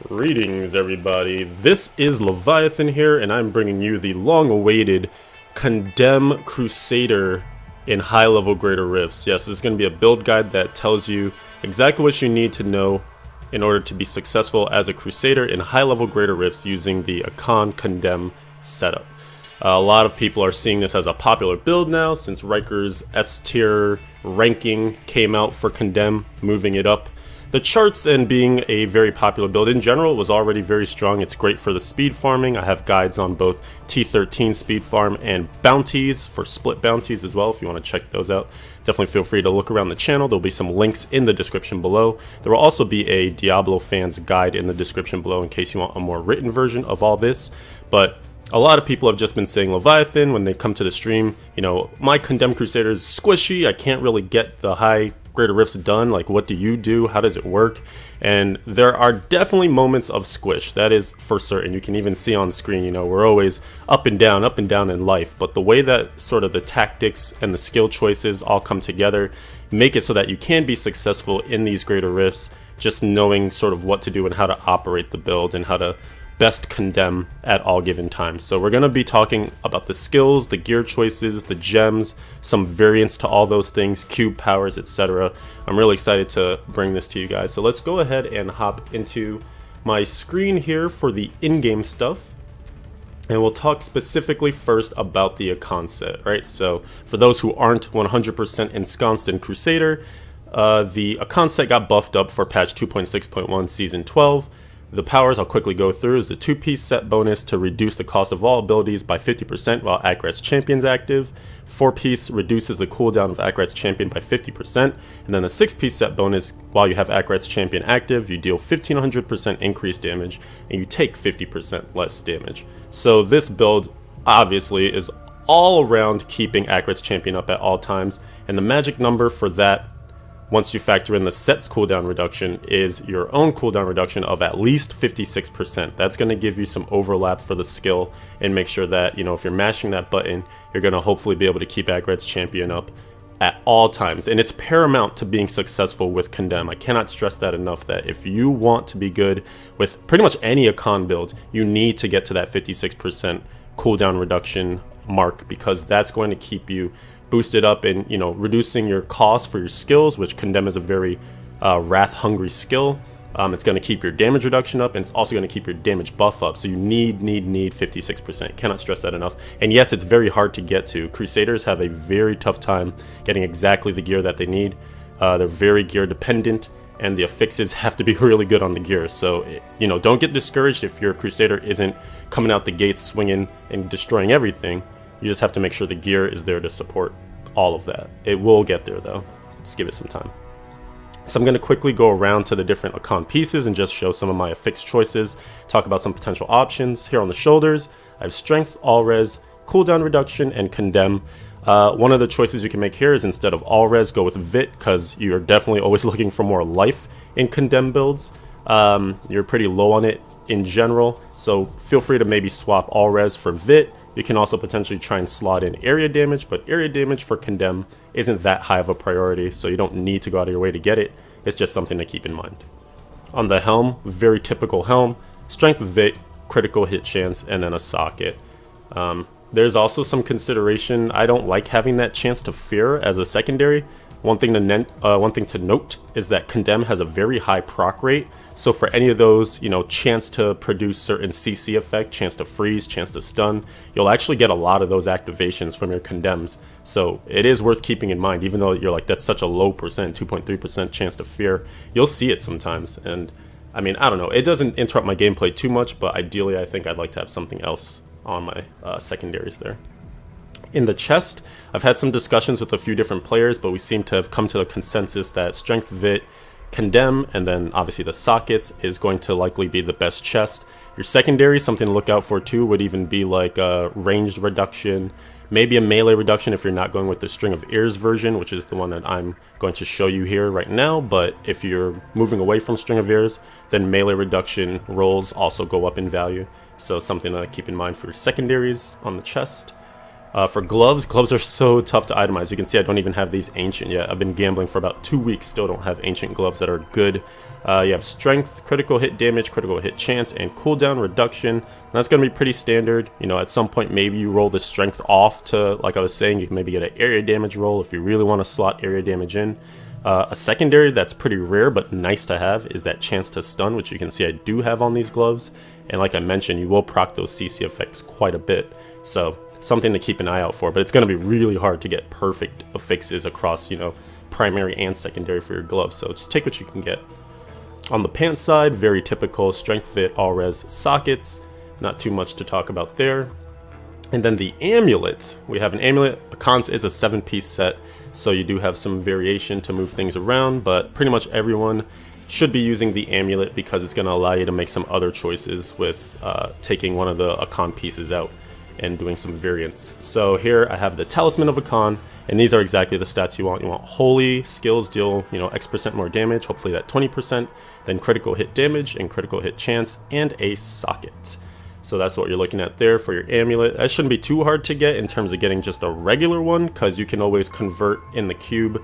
Greetings everybody, this is Leviathan here, and I'm bringing you the long-awaited Condemn Crusader in high-level Greater Rifts. Yes, this is going to be a build guide that tells you exactly what you need to know in order to be successful as a Crusader in high-level Greater Rifts using the Akkhan Condemn setup. A lot of people are seeing this as a popular build now since Riker's S-tier ranking came out for Condemn, moving it up the charts and being a very popular build. In general, it was already very strong. It's great for the speed farming. I have guides on both T13 speed farm and bounties for split bounties as well if you want to check those out. Definitely feel free to look around the channel. There'll be some links in the description below. There will also be a Diablo fans guide in the description below in case you want a more written version of all this. But a lot of people have just been saying, Leviathan, when they come to the stream, you know, my Condemn Crusader is squishy. I can't really get the high Greater Rifts done. Like, what do you do? How does it work? And there are definitely moments of squish. That is for certain. You can even see on screen, you know, we're always up and down in life. But the way that sort of the tactics and the skill choices all come together make it so that you can be successful in these Greater Rifts, just knowing sort of what to do and how to operate the build and how to best condemn at all given times. So we're going to be talking about the skills, the gear choices, the gems, some variants to all those things, cube powers, etc. I'm really excited to bring this to you guys. So let's go ahead and hop into my screen here for the in-game stuff. And we'll talk specifically first about the Akkhan Set, right? So for those who aren't 100% ensconced in Crusader, the Akkhan Set got buffed up for patch 2.6.1 season 12. The powers I'll quickly go through is the 2-piece set bonus to reduce the cost of all abilities by 50% while Akkhan's champion's active. 4-piece reduces the cooldown of Akkhan's champion by 50%. And then the 6-piece set bonus, while you have Akkhan's champion active, you deal 1500% increased damage and you take 50% less damage. So this build obviously is all around keeping Akkhan's champion up at all times. And the magic number for that, once you factor in the set's cooldown reduction, is your own cooldown reduction of at least 56%. That's going to give you some overlap for the skill and make sure that, you know, if you're mashing that button, you're going to hopefully be able to keep Akkhan's champion up at all times. And it's paramount to being successful with Condemn. I cannot stress that enough, that if you want to be good with pretty much any Akkhan build, you need to get to that 56% cooldown reduction mark, because that's going to keep you boosted up and, you know, reducing your cost for your skills, which Condemn is a very wrath hungry skill. It's going to keep your damage reduction up, and it's also going to keep your damage buff up. So you need 56%. Cannot stress that enough. And yes, it's very hard to get to. Crusaders have a very tough time getting exactly the gear that they need. They're very gear dependent, and the affixes have to be really good on the gear. So, you know, don't get discouraged if your Crusader isn't coming out the gates swinging and destroying everything. You just have to make sure the gear is there to support all of that. It will get there though. Just give it some time. So I'm going to quickly go around to the different Akkhan pieces and just show some of my affixed choices, talk about some potential options. Here on the shoulders, I have Strength, All Res, Cooldown Reduction, and Condemn. One of the choices you can make here is, instead of All Res, go with Vit, because you're definitely always looking for more life in Condemn builds. You're pretty low on it in general, so feel free to maybe swap All Res for Vit. You can also potentially try and slot in area damage, but area damage for Condemn isn't that high of a priority, so you don't need to go out of your way to get it. It's just something to keep in mind. On the helm, very typical helm, Strength Vit, critical hit chance, and then a socket. There's also some consideration. I don't like having that chance to fear as a secondary. One thing to note is that Condemn has a very high proc rate, so for any of those, you know, chance to produce certain CC effect, chance to freeze, chance to stun, you'll actually get a lot of those activations from your Condemns. So it is worth keeping in mind, even though you're like, that's such a low percent, 2.3% chance to fear, you'll see it sometimes. And I mean, I don't know, it doesn't interrupt my gameplay too much, but ideally I think I'd like to have something else on my secondaries there. In the chest, I've had some discussions with a few different players, but we seem to have come to a consensus that Strength Vit, Condemn, and then obviously the sockets is going to likely be the best chest. Your secondary, something to look out for too, would even be like a ranged reduction, maybe a melee reduction if you're not going with the String of Ears version, which is the one that I'm going to show you here right now. But if you're moving away from String of Ears, then melee reduction rolls also go up in value. So something to keep in mind for your secondaries on the chest. For gloves, gloves are so tough to itemize. You can see I don't even have these ancient yet. I've been gambling for about 2 weeks, still don't have ancient gloves that are good. You have strength, critical hit damage, critical hit chance, and cooldown reduction. That's going to be pretty standard. You know, at some point maybe you roll the strength off to, like I was saying, you can maybe get an area damage roll if you really want to slot area damage in. A secondary that's pretty rare but nice to have is that chance to stun, which you can see I do have on these gloves. And like I mentioned, you will proc those CC effects quite a bit. So something to keep an eye out for, but it's going to be really hard to get perfect affixes across, you know, primary and secondary for your gloves, so just take what you can get. On the pants side, very typical strength fit, all res sockets, not too much to talk about there. And then the amulet, we have an amulet. Akkhan's is a 7-piece set, so you do have some variation to move things around, but pretty much everyone should be using the amulet because it's going to allow you to make some other choices with taking one of the Akkhan pieces out and doing some variants. So here I have the Talisman of Akkhan, and these are exactly the stats you want. You want holy skills deal, you know, X% more damage, hopefully that 20%, then critical hit damage and critical hit chance, and a socket. So that's what you're looking at there for your amulet. That shouldn't be too hard to get in terms of getting just a regular one, because you can always convert in the cube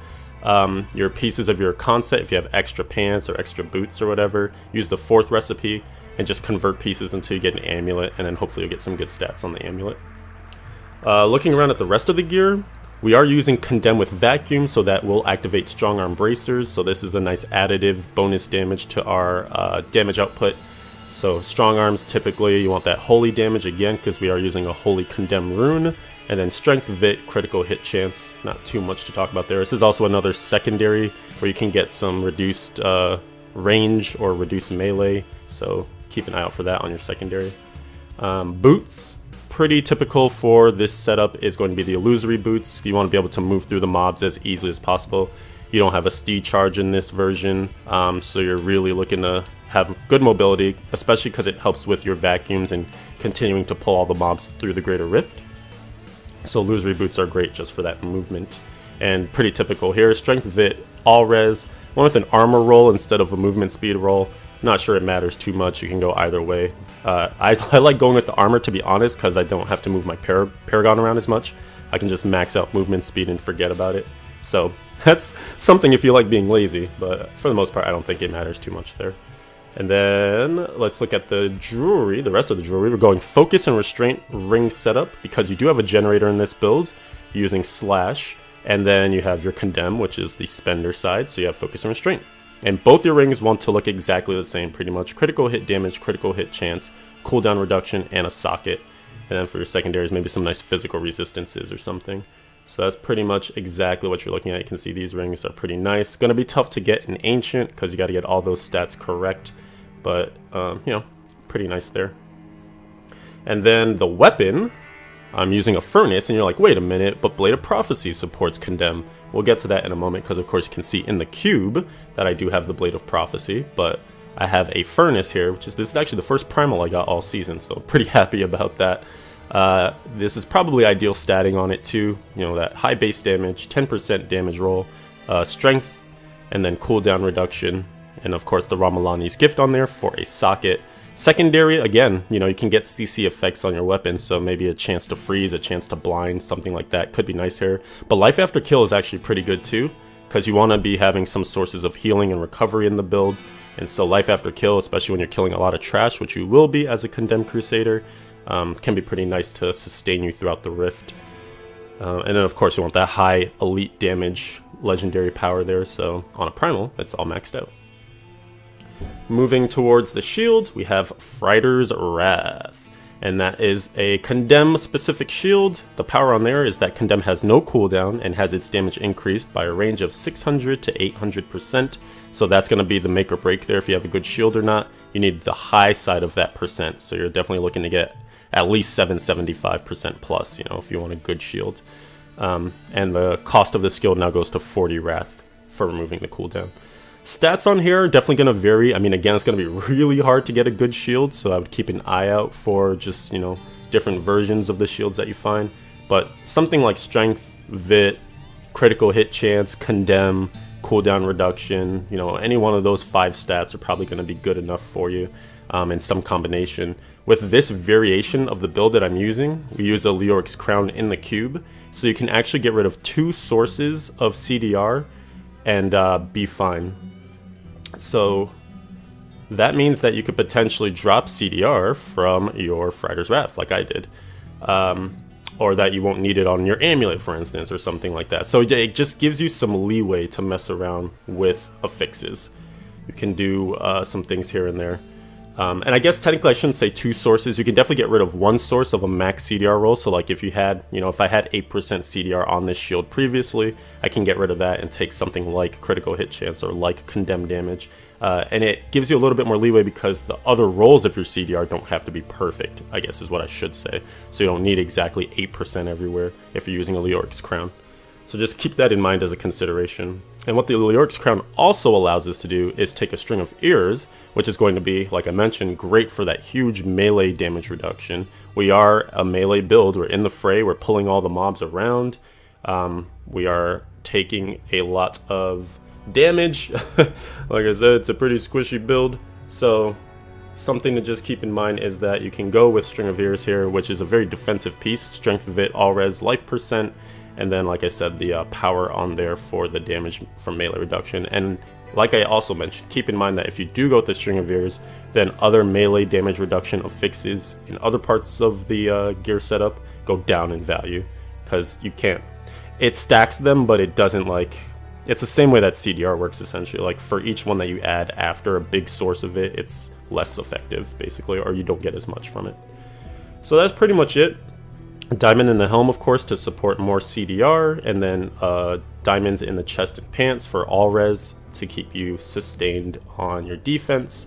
your pieces of your Akkhan set. If you have extra pants or extra boots or whatever, use the 4th recipe and just convert pieces until you get an amulet, and then hopefully you'll get some good stats on the amulet. Looking around at the rest of the gear, we are using Condemn with Vacuum, so that will activate Strong Arm Bracers, so this is a nice additive bonus damage to our damage output. So Strong Arms, typically you want that holy damage again, because we are using a holy Condemn rune, and then Strength Vit, critical hit chance, not too much to talk about there. This is also another secondary where you can get some reduced range or reduced melee, so keep an eye out for that on your secondary. Boots, pretty typical for this setup, is going to be the illusory boots. You want to be able to move through the mobs as easily as possible. You don't have a steed charge in this version, so you're really looking to have good mobility, especially because it helps with your vacuums and continuing to pull all the mobs through the Greater Rift. So illusory boots are great just for that movement, and pretty typical here. Strength Vit, all res, one with an armor roll instead of a movement speed roll. Not sure it matters too much, you can go either way. I like going with the armor, to be honest, because I don't have to move my Paragon around as much. I can just max out movement speed and forget about it. So that's something if you like being lazy, but for the most part I don't think it matters too much there. And then let's look at the jewelry, the rest of the jewelry. We're going Focus and Restraint ring setup, because you do have a generator in this build using Slash, and then you have your Condemn, which is the spender side, so you have Focus and Restraint. And both your rings want to look exactly the same, pretty much. Critical hit damage, critical hit chance, cooldown reduction, and a socket. And then for your secondaries, maybe some nice physical resistances or something. So that's pretty much exactly what you're looking at. You can see these rings are pretty nice. Gonna be tough to get in Ancient, because you gotta get all those stats correct. But, you know, pretty nice there. And then the weapon, I'm using a Furnace, and you're like, wait a minute, but Blade of Prophecy supports Condemn. We'll get to that in a moment, because of course you can see in the cube that I do have the Blade of Prophecy, but I have a Furnace here, this is actually the first Primal I got all season, so pretty happy about that. This is probably ideal statting on it too, you know, that high base damage, 10% damage roll, strength, and then cooldown reduction, and of course the Ramalani's gift on there for a socket. Secondary, again, you know, you can get CC effects on your weapons, so maybe a chance to freeze, a chance to blind, something like that could be nice here. But Life After Kill is actually pretty good too, because you want to be having some sources of healing and recovery in the build. And so Life After Kill, especially when you're killing a lot of trash, which you will be as a Condemn Crusader, can be pretty nice to sustain you throughout the Rift. And then of course you want that high elite damage legendary power there, so on a Primal, it's all maxed out. Moving towards the shield, we have Frighter's Wrath, and that is a Condemn specific shield. The power on there is that Condemn has no cooldown and has its damage increased by a range of 600 to 800%, so that's going to be the make or break there if you have a good shield or not. You need the high side of that percent, so you're definitely looking to get at least 775% plus, you know, if you want a good shield. And the cost of the skill now goes to 40 Wrath for removing the cooldown. Stats on here are definitely going to vary. I mean, again, it's going to be really hard to get a good shield, so I would keep an eye out for just, you know, different versions of the shields that you find. But something like Strength, Vit, Critical Hit Chance, Condemn, cooldown reduction, you know, any one of those 5 stats are probably going to be good enough for you in some combination. With this variation of the build that I'm using, we use a Leoric's Crown in the cube, so you can actually get rid of 2 sources of CDR and be fine. So that means that you could potentially drop CDR from your Frighter's Wrath, like I did. Or that you won't need it on your amulet, for instance, or something like that. So it just gives you some leeway to mess around with affixes. You can do some things here and there. And I guess technically I shouldn't say 2 sources. You can definitely get rid of 1 source of a max CDR roll. So like if you had, you know, if I had 8% CDR on this shield previously, I can get rid of that and take something like critical hit chance or like condemn damage. And it gives you a little bit more leeway because the other rolls of your CDR don't have to be perfect, I guess is what I should say. So you don't need exactly 8% everywhere if you're using a Leoric's Crown. So just keep that in mind as a consideration. And what the Leoric's Crown also allows us to do is take a string of ears, which is going to be, like I mentioned, great for that huge melee damage reduction. We are a melee build, we're in the fray, we're pulling all the mobs around. We are taking a lot of damage. Like I said, it's a pretty squishy build. So something to just keep in mind is that you can go with String of Ears here, which is a very defensive piece. Strength of it, all res, life percent. And then, like I said, the power on there for the damage from melee reduction. And like I also mentioned, keep in mind that if you do go with the String of Ears, then other melee damage reduction affixes in other parts of the gear setup go down in value. Because you can't... It stacks them, but it doesn't, like... It's the same way that CDR works, essentially. Like, for each one that you add after a big source of it, it's less effective, basically, or you don't get as much from it. So that's pretty much it. Diamond in the helm, of course, to support more CDR, and then diamonds in the chest and pants for all res to keep you sustained on your defense.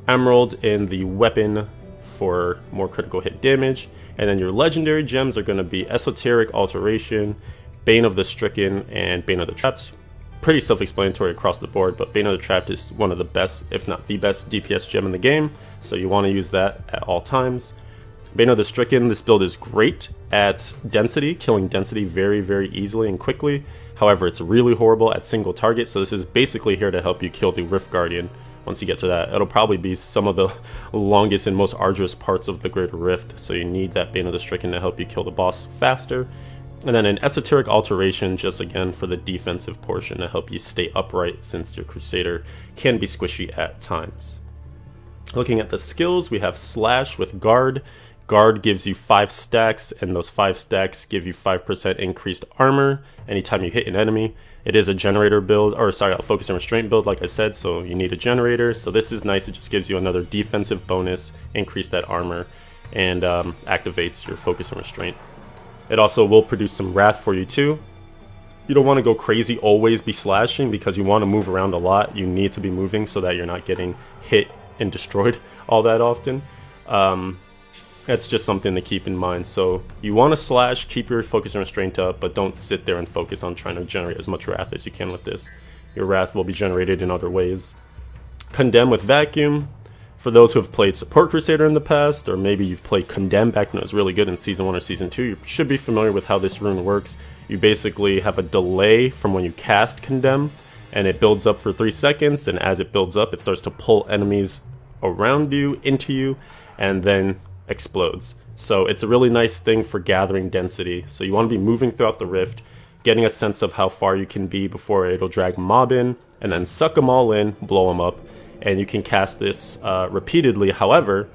Emerald in the weapon for more critical hit damage, and then your legendary gems are going to be Esoteric Alteration, Bane of the Stricken, and Bane of the Trapped. Pretty self-explanatory across the board, but Bane of the Trapped is one of the best, if not the best, DPS gem in the game, so you want to use that at all times. Bane of the Stricken, this build is great at density, killing density very, very easily and quickly. However, it's really horrible at single target, so this is basically here to help you kill the Rift Guardian. Once you get to that, it'll probably be some of the longest and most arduous parts of the Greater Rift, so you need that Bane of the Stricken to help you kill the boss faster. And then an Esoteric Alteration, just again for the defensive portion to help you stay upright, since your Crusader can be squishy at times. Looking at the skills, we have Slash with Guard. Guard gives you 5 stacks, and those 5 stacks give you 5% increased armor anytime you hit an enemy. It is a generator build, or sorry, a focus and restraint build, like I said, so you need a generator. So this is nice, it just gives you another defensive bonus, increase that armor, and activates your focus and restraint. It also will produce some wrath for you too. You don't want to go crazy, always be slashing, because you want to move around a lot. You need to be moving so that you're not getting hit and destroyed all that often. That's just something to keep in mind. So you want to slash, keep your focus and restraint up, but don't sit there and focus on trying to generate as much wrath as you can with this. Your wrath will be generated in other ways. Condemn with Vacuum. For those who have played Support Crusader in the past, or maybe you've played Condemn back when it was really good in Season 1 or Season 2, you should be familiar with how this rune works. You basically have a delay from when you cast Condemn, and it builds up for 3 seconds, and as it builds up, it starts to pull enemies around you, into you, and then explodes. So it's a really nice thing for gathering density. So you want to be moving throughout the rift, getting a sense of how far you can be before it'll drag mob in, and then suck them all in, blow them up, and you can cast this repeatedly. However,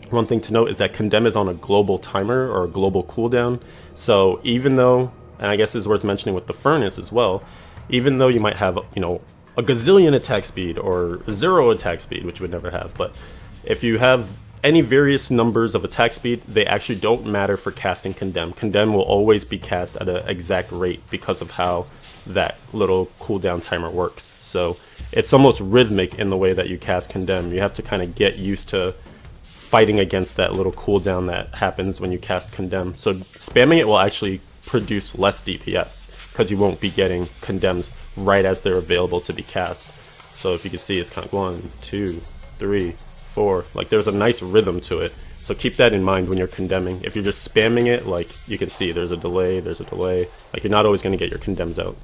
one thing to note is that Condemn is on a global timer or a global cooldown. So even though, and I guess it's worth mentioning with the Furnace as well, even though you might have, you know, a gazillion attack speed or 0 attack speed, which you would never have, but if you have any various numbers of attack speed, they actually don't matter for casting Condemn. Condemn will always be cast at an exact rate because of how that little cooldown timer works. So it's almost rhythmic in the way that you cast Condemn. You have to kind of get used to fighting against that little cooldown that happens when you cast Condemn. So spamming it will actually produce less DPS because you won't be getting Condemns right as they're available to be cast. So if you can see, it's kind of 1, 2, 3, 4. Like, there's a nice rhythm to it. So keep that in mind when you're condemning. If you're just spamming it, like you can see, there's a delay. Like, you're not always going to get your condemns out.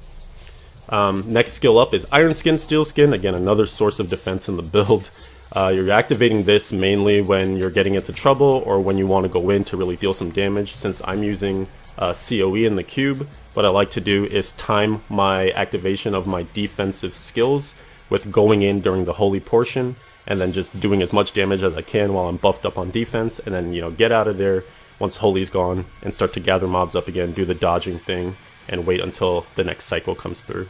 Next skill up is Iron Skin, Steel Skin. Again, another source of defense in the build. You're activating this mainly when you're getting into trouble or when you want to go in to really deal some damage. Since I'm using COE in the cube, what I like to do is time my activation of my defensive skills with going in during the holy portion and then just doing as much damage as I can while I'm buffed up on defense, and then, you know, get out of there once holy's gone and start to gather mobs up again, do the dodging thing, and wait until the next cycle comes through.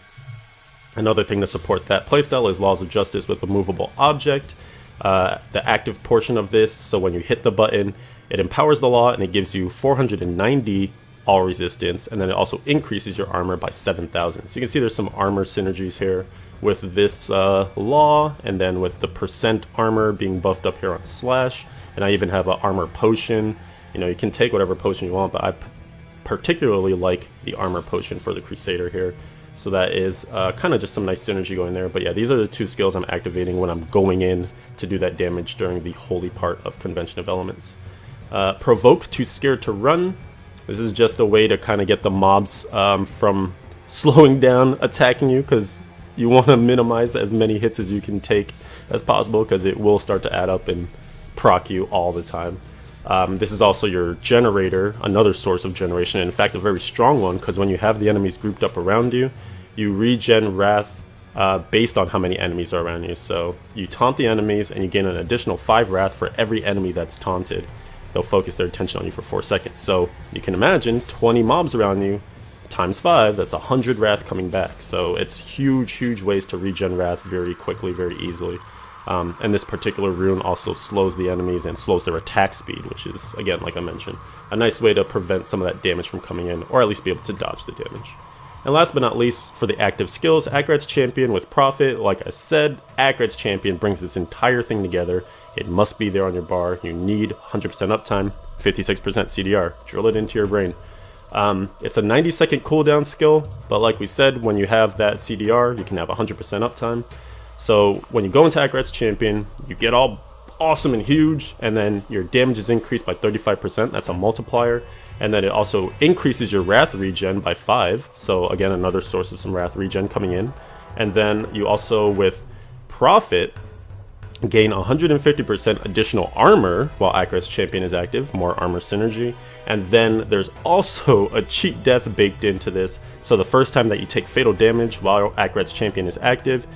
Another thing to support that playstyle is Laws of Justice with a movable object. The active portion of this, so when you hit the button, it empowers the law and it gives you 490 all resistance, and then it also increases your armor by 7,000. So you can see there's some armor synergies here with this law, and then with the percent armor being buffed up here on slash. And I even have an armor potion. You know, you can take whatever potion you want, but I particularly like the armor potion for the Crusader here. So that is kind of just some nice synergy going there. But yeah, these are the two skills I'm activating when I'm going in to do that damage during the holy part of Convention of Elements. Provoke, Too Scared to Run. This is just a way to kind of get the mobs from slowing down attacking you, because you want to minimize as many hits as you can take as possible, because it will start to add up and proc you all the time. This is also your generator, another source of generation, in fact a very strong one, because when you have the enemies grouped up around you, you regen wrath based on how many enemies are around you. So you taunt the enemies and you gain an additional 5 wrath for every enemy that's taunted. They'll focus their attention on you for 4 seconds. So you can imagine 20 mobs around you times 5, that's 100 wrath coming back. So it's huge ways to regen wrath very quickly, very easily. And this particular rune also slows the enemies and slows their attack speed, which is, again, like I mentioned, a nice way to prevent some of that damage from coming in, or at least be able to dodge the damage. And last but not least, for the active skills, Akkhan's Champion with Prophet. Like I said, Akkhan's Champion brings this entire thing together. It must be there on your bar. You need 100% uptime, 56% CDR. Drill it into your brain. It's a 90-second cooldown skill, but like we said, when you have that CDR, you can have 100% uptime. So when you go into Akkhan's Champion, you get all awesome and huge, and then your damage is increased by 35%. That's a multiplier. And then it also increases your wrath regen by 5. So again, another source of some wrath regen coming in. And then you also, with Prophet, gain 150% additional armor while Akkhan's Champion is active, more armor synergy. And then there's also a cheat death baked into this. So the first time that you take fatal damage while Akkhan's Champion is active,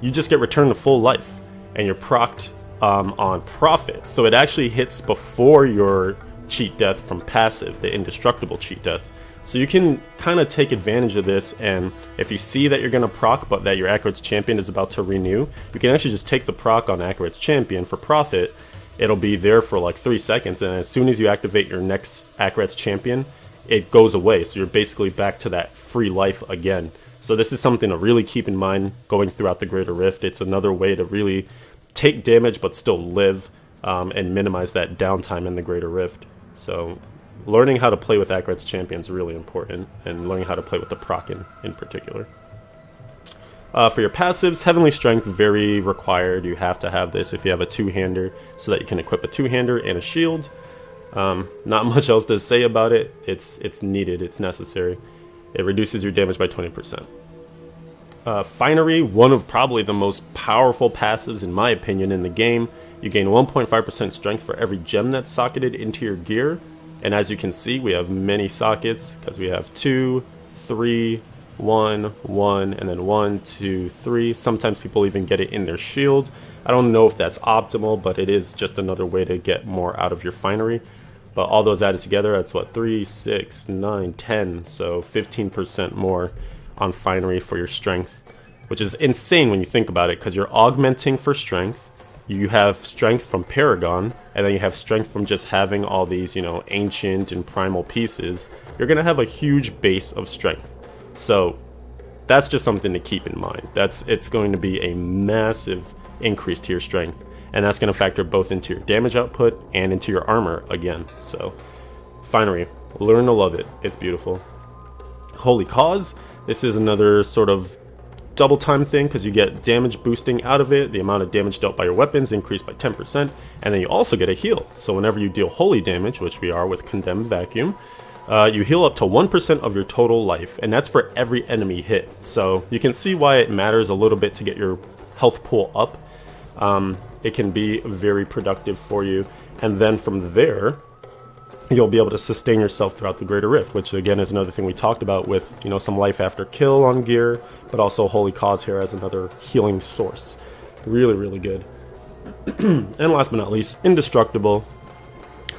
you just get returned to full life, and you're procced on Prophet. So it actually hits before your cheat death from passive, the indestructible cheat death. So you can kind of take advantage of this, and if you see that you're going to proc but that your Akkhan's Champion is about to renew, you can actually just take the proc on Akkhan's Champion for Prophet. It'll be there for like 3 seconds, and as soon as you activate your next Akkhan's Champion, it goes away. So you're basically back to that free life again. So this is something to really keep in mind going throughout the Greater Rift. It's another way to really take damage but still live, and minimize that downtime in the Greater Rift. So learning how to play with Akkhan's Champion is really important, and learning how to play with the proc in particular. For your passives, Heavenly Strength, very required. You have to have this if you have a two-hander, so that you can equip a two-hander and a shield. Not much else to say about it. It's needed, it's necessary. It reduces your damage by 20%. Finery, one of probably the most powerful passives in my opinion in the game. You gain 1.5% strength for every gem that's socketed into your gear. And as you can see, we have many sockets, because we have 2, 3, 1, 1, and then 1, 2, 3. Sometimes people even get it in their shield. I don't know if that's optimal, but it is just another way to get more out of your finery. But all those added together, that's what, 3, 6, 9, 10. So 15% more on finery for your strength, which is insane when you think about it, because you're augmenting for strength. You have strength from Paragon, and then you have strength from just having all these, you know, ancient and primal pieces. You're going to have a huge base of strength. So that's just something to keep in mind. It's going to be a massive increase to your strength, and that's going to factor both into your damage output and into your armor again. So finery, learn to love it. It's beautiful. Holy Cause, this is another sort of double time thing, because you get damage boosting out of it. The amount of damage dealt by your weapons increased by 10%, and then you also get a heal. So whenever you deal holy damage, which we are with Condemned Vacuum, you heal up to 1% of your total life, and that's for every enemy hit. So you can see why it matters a little bit to get your health pool up. It can be very productive for you, and then from there you'll be able to sustain yourself throughout the Greater Rift, which again is another thing we talked about with, you know, some life after kill on gear, but also Holy Cause here as another healing source. Really, really good. And last but not least, indestructible.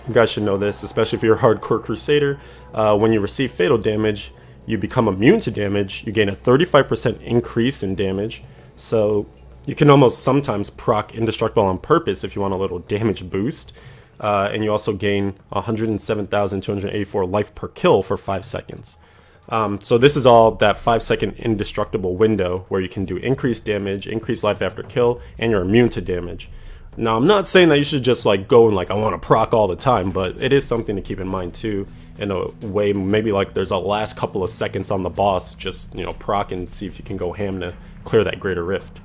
You guys should know this, especially if you're a hardcore Crusader. When you receive fatal damage, you become immune to damage. You gain a 35% increase in damage. So you can almost sometimes proc indestructible on purpose if you want a little damage boost. And you also gain 107,284 life per kill for 5 seconds. So this is all that 5-second indestructible window where you can do increased damage, increased life after kill, and you're immune to damage. Now, I'm not saying that you should just like go and like I want to proc all the time, but it is something to keep in mind too. In a way, maybe like there's a last couple of seconds on the boss, just, you know, proc and see if you can go ham to clear that Greater Rift.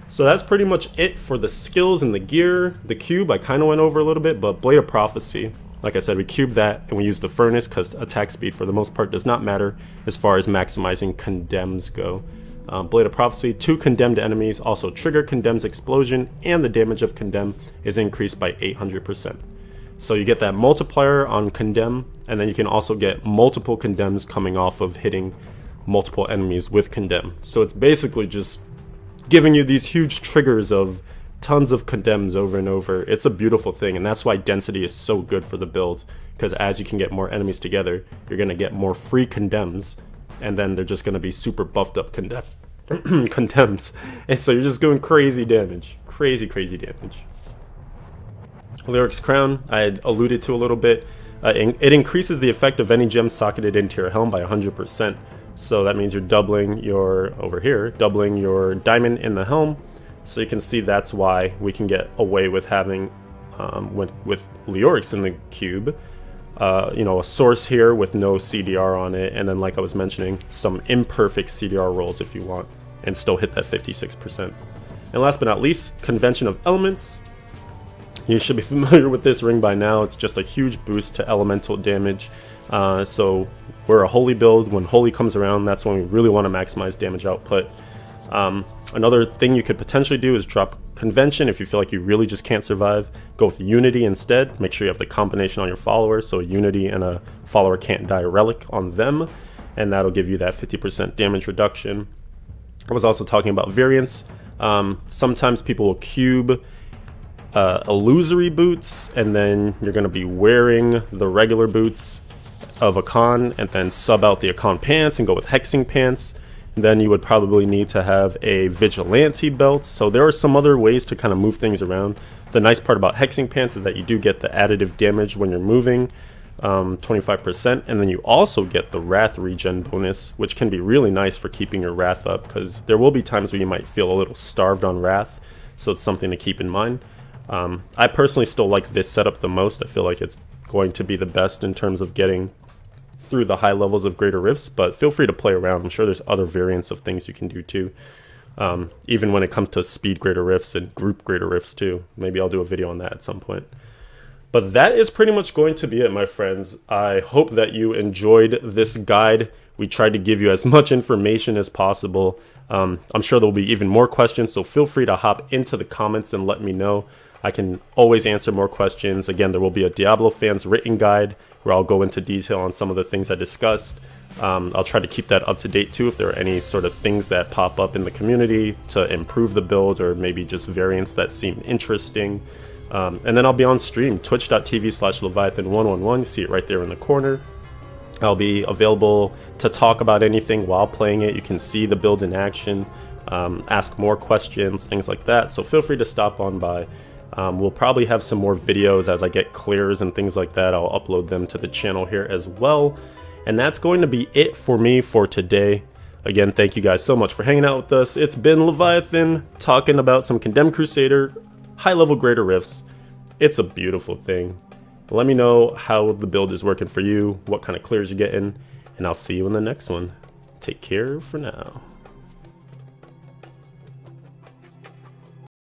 So that's pretty much it for the skills and the gear. The cube I kind of went over a little bit, but Blade of Prophecy, like I said, we cubed that and we used the furnace because attack speed for the most part does not matter as far as maximizing condemns go. Blade of Prophecy, 2 condemned enemies also trigger Condemn's explosion, and the damage of Condemn is increased by 800%. So you get that multiplier on Condemn, and then you can also get multiple Condemns coming off of hitting multiple enemies with Condemn. So it's basically just giving you these huge triggers of tons of Condemns over and over. It's a beautiful thing, and that's why density is so good for the build, because as you can get more enemies together, you're going to get more free Condemns, and then they're just going to be super buffed up Condemns. And so you're just doing crazy damage. Crazy damage. Lyric's Crown, I had alluded to a little bit. It increases the effect of any gem socketed into your helm by 100%. So that means you're doubling your, over here, doubling your diamond in the helm. So you can see that's why we can get away with having, with Leorix in the cube, you know, a source here with no CDR on it, and then like I was mentioning, some imperfect CDR rolls if you want, and still hit that 56%. And last but not least, Convention of Elements. You should be familiar with this ring by now. It's just a huge boost to elemental damage. So we're a holy build. When holy comes around, that's when we really want to maximize damage output. Another thing you could potentially do is drop Convention if you feel like you really just can't survive. Go with Unity instead. Make sure you have the combination on your followers, so Unity and a follower can't die relic on them, and that'll give you that 50% damage reduction. I was also talking about variants. Sometimes people will cube illusory boots, and then you're going to be wearing the regular boots of Akkhan, and then sub out the Akkhan pants and go with hexing pants. Then you would probably need to have a vigilante belt. So there are some other ways to kind of move things around. The nice part about hexing pants is that you do get the additive damage when you're moving, 25%, and then you also get the wrath regen bonus, which can be really nice for keeping your wrath up, because there will be times where you might feel a little starved on wrath, so it's something to keep in mind. I personally still like this setup the most. I feel like it's going to be the best in terms of getting through the high levels of Greater Rifts, but feel free to play around. I'm sure there's other variants of things you can do too, even when it comes to speed Greater Rifts and group Greater Rifts too. Maybe I'll do a video on that at some point. But that is pretty much going to be it, my friends. I hope that you enjoyed this guide. We tried to give you as much information as possible. I'm sure there'll be even more questions, so feel free to hop into the comments and let me know. I can always answer more questions. Again, there will be a Diablo fans written guide where I'll go into detail on some of the things I discussed. I'll try to keep that up to date too if there are any sort of things that pop up in the community to improve the build, or maybe just variants that seem interesting. And then I'll be on stream, twitch.tv/Leviathan111. You see it right there in the corner. I'll be available to talk about anything while playing it. You can see the build in action, ask more questions, things like that. So feel free to stop on by. We'll probably have some more videos as I get clears and things like that. I'll upload them to the channel here as well. And that's going to be it for me for today. Again, thank you guys so much for hanging out with us. It's been Leviathan talking about some Condemn Crusader, high-level Greater Rifts. It's a beautiful thing. Let me know how the build is working for you, what kind of clears you're getting, and I'll see you in the next one. Take care for now.